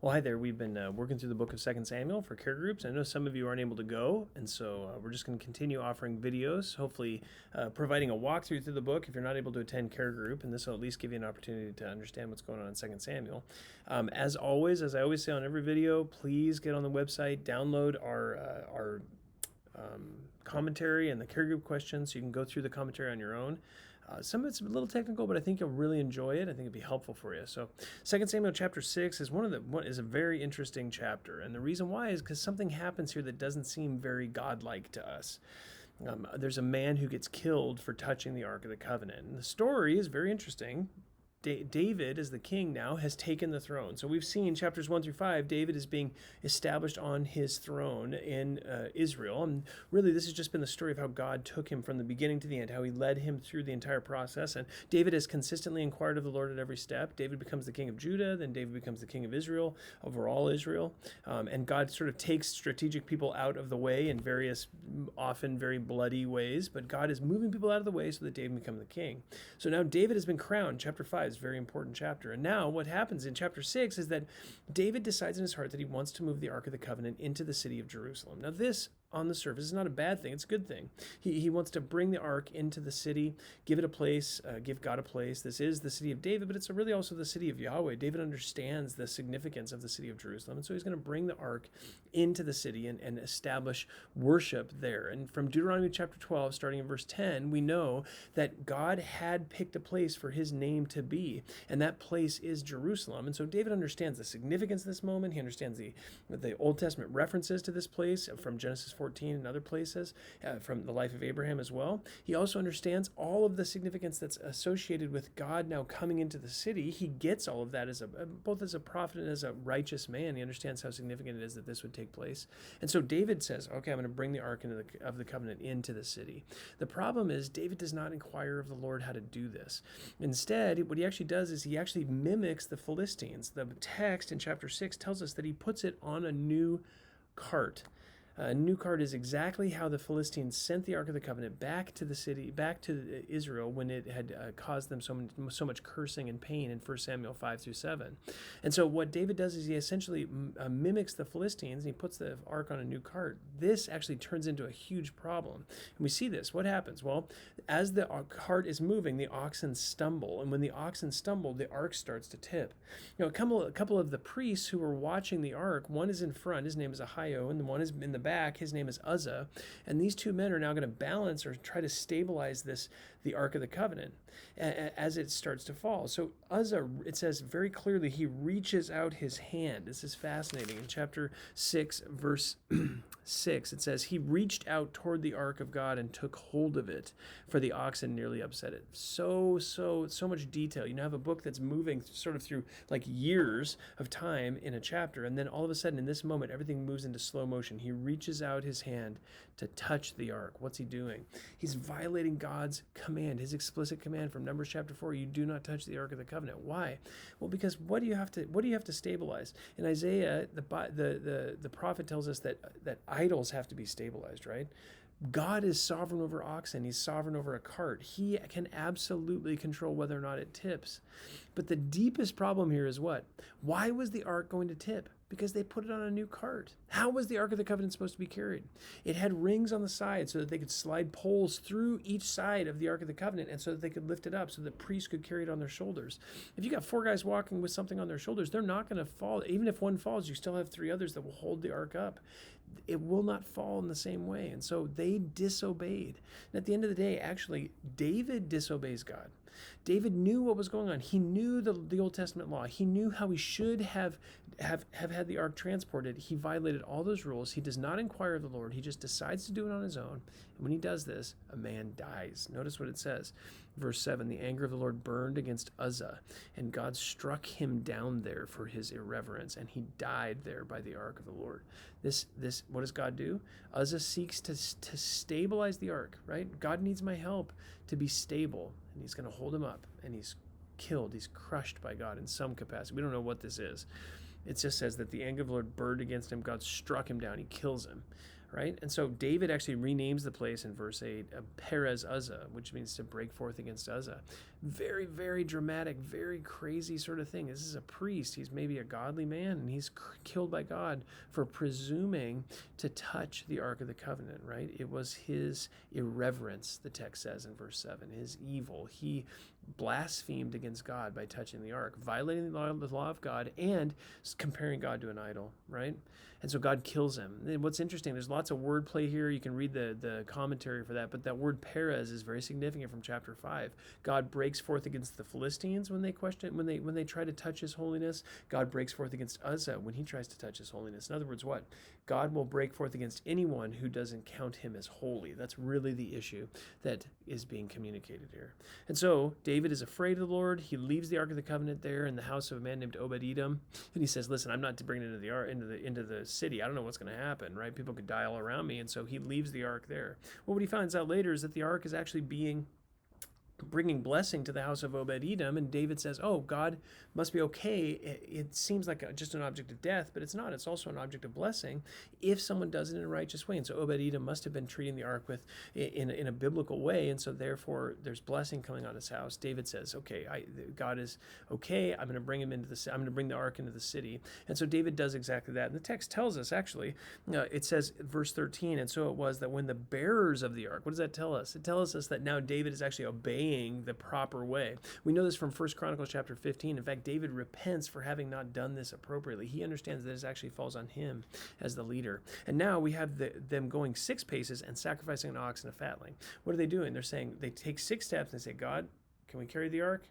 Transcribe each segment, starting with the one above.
Well, hi there. We've been working through the book of Second Samuel for care groups. I know some of you aren't able to go, and so we're just going to continue offering videos, hopefully providing a walkthrough through the book if you're not able to attend care group, and this will at least give you an opportunity to understand what's going on in Second Samuel. As always, as I always say on every video, please get on the website, download our commentary and the care group questions so you can go through the commentary on your own. Some of it's a little technical, but I think you'll really enjoy it. I think it'd be helpful for you. So, 2 Samuel chapter 6 is is a very interesting chapter, and the reason why is because something happens here that doesn't seem very godlike to us. There's a man who gets killed for touching the Ark of the Covenant, and the story is very interesting. David, as the king now, has taken the throne. So we've seen chapters 1 through 5, David is being established on his throne in Israel. And really, this has just been the story of how God took him from the beginning to the end, how he led him through the entire process. And David has consistently inquired of the Lord at every step. David becomes the king of Judah, then David becomes the king of Israel, over all Israel. And God sort of takes strategic people out of the way in various, often very bloody ways. But God is moving people out of the way so that David becomes the king. So now David has been crowned. Chapter 5 is a very important chapter. And now what happens in chapter 6 is that David decides in his heart that he wants to move the Ark of the Covenant into the city of Jerusalem. Now this, on the surface, is not a bad thing. It's a good thing. He wants to bring the ark into the city, give it a place, give God a place. This is the city of David, but it's really also the city of Yahweh. David understands the significance of the city of Jerusalem, and so he's going to bring the ark into the city and establish worship there. And from Deuteronomy chapter 12, starting in verse 10, we know that God had picked a place for his name to be, and that place is Jerusalem. And so David understands the significance of this moment. He understands the Old Testament references to this place from Genesis 14 and other places, from the life of Abraham as well. He also understands all of the significance that's associated with God now coming into the city. He gets all of that as both as a prophet and as a righteous man. He understands how significant it is that this would take place. And so David says, okay, I'm going to bring the ark of the covenant into the city. The problem is David does not inquire of the Lord how to do this. Instead, what he actually does is he actually mimics the Philistines. The text in chapter 6 tells us that he puts it on a new cart. A new cart is exactly how the Philistines sent the Ark of the Covenant back to the city, back to Israel when it had caused them so much cursing and pain in 1 Samuel 5 through 7. And so what David does is he essentially mimics the Philistines and he puts the ark on a new cart. This actually turns into a huge problem. And we see this. What happens? Well, as the cart is moving, the oxen stumble. And when the oxen stumble, the ark starts to tip. You know, a couple of the priests who were watching the ark, one is in front, his name is Ahio, and the one is in the back, his name is Uzzah, and these two men are now going to balance or try to stabilize the Ark of the Covenant as it starts to fall. So Uzzah, it says very clearly, he reaches out his hand. This is fascinating. In chapter 6, verse 6, it says, he reached out toward the ark of God and took hold of it, for the oxen nearly upset it. So much detail. You have a book that's moving sort of through like years of time in a chapter, and then all of a sudden in this moment, everything moves into slow motion. He reaches out his hand to touch the ark. What's he doing? He's violating God's command, his explicit command from Numbers chapter 4. You do not touch the Ark of the Covenant. Why? Well, because what do you have to stabilize? In Isaiah, the prophet tells us that idols have to be stabilized, right? God is sovereign over oxen. He's sovereign over a cart. He can absolutely control whether or not it tips. But the deepest problem here is what? Why was the ark going to tip? Because they put it on a new cart. How was the Ark of the Covenant supposed to be carried? It had rings on the side so that they could slide poles through each side of the Ark of the Covenant and so that they could lift it up so that priests could carry it on their shoulders. If you got four guys walking with something on their shoulders, they're not going to fall. Even if one falls, you still have three others that will hold the ark up. It will not fall in the same way. And so they disobeyed. And at the end of the day, actually, David disobeys God. David knew what was going on. He knew the Old Testament law. He knew how he should have had the ark transported. He violated all those rules. He does not inquire of the Lord. He just decides to do it on his own. And when he does this, a man dies. Notice what it says. Verse 7, the anger of the Lord burned against Uzzah, and God struck him down there for his irreverence, and he died there by the ark of the Lord. What does God do? Uzzah seeks to stabilize the ark, right? God needs my help to be stable, and he's going to hold him up, and he's killed. He's crushed by God in some capacity. We don't know what this is. It just says that the anger of the Lord burned against him. God struck him down. He kills him. Right? And so David actually renames the place in verse 8, Perez Uzzah, which means to break forth against Uzzah. Very, very dramatic, very crazy sort of thing. This is a priest. He's maybe a godly man, and he's killed by God for presuming to touch the Ark of the Covenant, right? It was his irreverence, the text says in verse 7, his evil. He blasphemed against God by touching the ark, violating the law of God, and comparing God to an idol, right? And so God kills him. And what's interesting, there's lots of wordplay here. You can read the commentary for that, but that word Perez is very significant from chapter 5. God breaks forth against the Philistines when they question, when they try to touch his holiness. God breaks forth against Uzzah when he tries to touch his holiness. In other words, what? God will break forth against anyone who doesn't count him as holy. That's really the issue that is being communicated here. And so David is afraid of the Lord. He leaves the Ark of the Covenant there in the house of a man named Obed-Edom, and he says, "Listen, I'm not to bring it into the ark, into the city. I don't know what's going to happen, right? People could die all around me." And so he leaves the ark there. Well, what he finds out later is that the ark is actually bringing blessing to the house of Obed-Edom, and David says, "Oh, God must be okay. It seems like just an object of death, but it's not. It's also an object of blessing if someone does it in a righteous way." And so Obed-Edom must have been treating the ark in a biblical way, and so therefore there's blessing coming on his house. David says, "Okay, God is okay. I'm going to bring him into the. I'm going to bring the ark into the city." And so David does exactly that. And the text tells us actually, it says verse 13, and so it was that when the bearers of the ark, what does that tell us? It tells us that now David is actually obeying the proper way. We know this from 1 Chronicles chapter 15. In fact, David repents for having not done this appropriately. He understands that this actually falls on him as the leader. And now we have them going 6 paces and sacrificing an ox and a fatling. What are they doing? They're saying, they take 6 steps and they say, "God, can we carry the ark?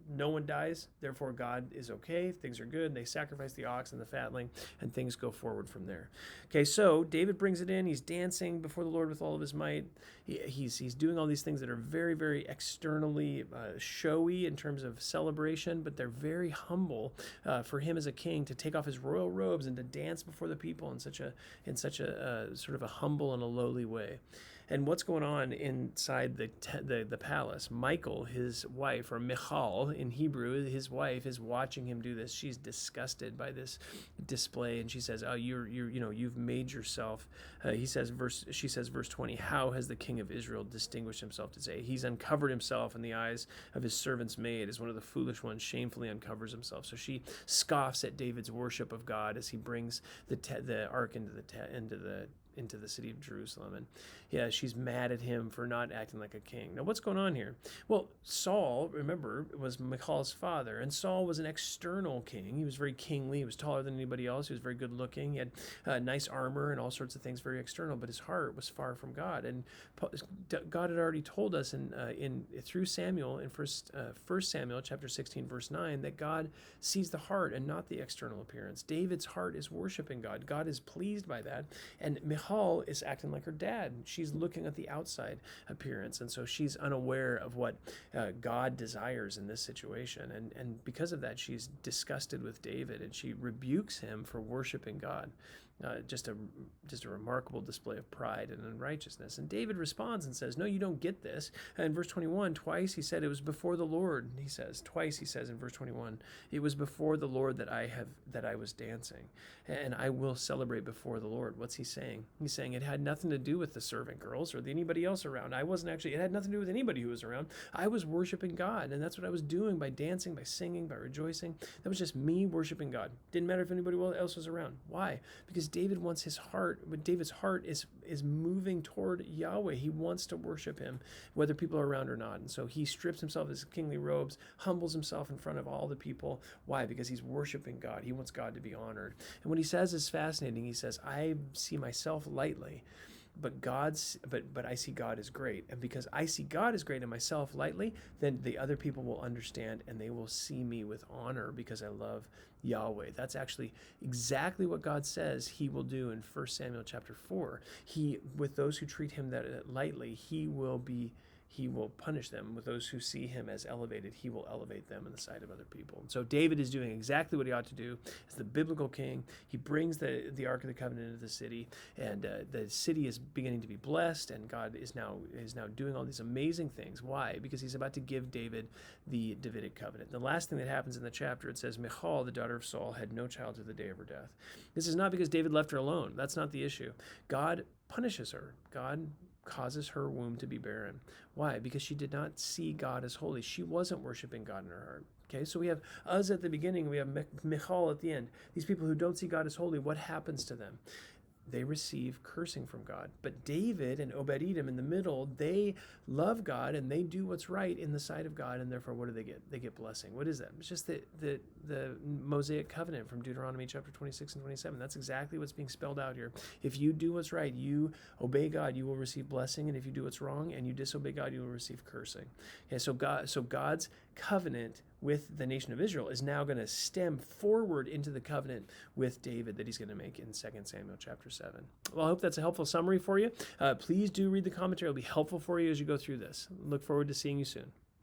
No one dies, therefore God is okay, things are good." They sacrifice the ox and the fatling, and things go forward from there. Okay, so David brings it in. He's dancing before the Lord with all of his might. He's doing all these things that are very, very externally showy in terms of celebration, but they're very humble for him as a king to take off his royal robes and to dance before the people in such a sort of a humble and a lowly way. And what's going on inside the palace? Michal, his wife, or Michal in Hebrew, his wife, is watching him do this. She's disgusted by this display, and she says, "Oh, you've made yourself." She says, verse 20, "How has the king of Israel distinguished himself to say? He's uncovered himself in the eyes of his servant's maid, as one of the foolish ones shamefully uncovers himself." So she scoffs at David's worship of God as he brings the ark into the city of Jerusalem. And yeah, she's mad at him for not acting like a king. Now, what's going on here? Well, Saul, remember, was Michal's father, and Saul was an external king. He was very kingly. He was taller than anybody else. He was very good looking. He had nice armor and all sorts of things, very external, but his heart was far from God. And God had already told us through Samuel in 1 Samuel chapter 16, verse 9, that God sees the heart and not the external appearance. David's heart is worshiping God. God is pleased by that. And Michal is acting like her dad. She's looking at the outside appearance, and so she's unaware of what God desires in this situation. And because of that, she's disgusted with David, and she rebukes him for worshiping God. Just a remarkable display of pride and unrighteousness. And David responds and says, "No, you don't get this." And in verse 21, twice he said, "It was before the Lord." Twice he says in verse 21, "It was before the Lord that I was dancing, and I will celebrate before the Lord." What's he saying? He's saying it had nothing to do with the servant girls or anybody else around. It had nothing to do with anybody who was around. I was worshiping God, and that's what I was doing by dancing, by singing, by rejoicing. That was just me worshiping God. Didn't matter if anybody else was around. Why? Because David wants his heart, but David's heart is moving toward Yahweh. He wants to worship him, whether people are around or not. And so he strips himself of his kingly robes, humbles himself in front of all the people. Why? Because he's worshiping God. He wants God to be honored. And what he says is fascinating. He says, "I see myself lightly, but I see God as great. And because I see God as great and myself lightly, then the other people will understand and they will see me with honor because I love Yahweh." That's actually exactly what God says he will do in 1 Samuel chapter 4. With those who treat him that lightly, he will punish them. With those who see him as elevated, he will elevate them in the sight of other people. And so David is doing exactly what he ought to do as the biblical king. He brings the Ark of the Covenant into the city, and the city is beginning to be blessed, and God is now doing all these amazing things. Why? Because he's about to give David the Davidic covenant. The last thing that happens in the chapter, it says, "Michal, the daughter of Saul, had no child to the day of her death." This is not because David left her alone. That's not the issue. God punishes her. God causes her womb to be barren. Why? Because she did not see God as holy. She wasn't worshiping God in her heart. Okay, so we have Uzzah at the beginning, we have Michal at the end. These people who don't see God as holy, what happens to them? They receive cursing from God. But David and Obed-Edom in the middle, they love God and they do what's right in the sight of God, and therefore what do they get? They get blessing. What is that? It's just the Mosaic covenant from Deuteronomy chapter 26 and 27. That's exactly what's being spelled out here. If you do what's right, you obey God, you will receive blessing, and if you do what's wrong and you disobey God, you will receive cursing. Okay, so God's covenant with the nation of Israel is now going to stem forward into the covenant with David that he's going to make in 2 Samuel chapter 7. Well, I hope that's a helpful summary for you. Please do read the commentary. It'll be helpful for you as you go through this. Look forward to seeing you soon.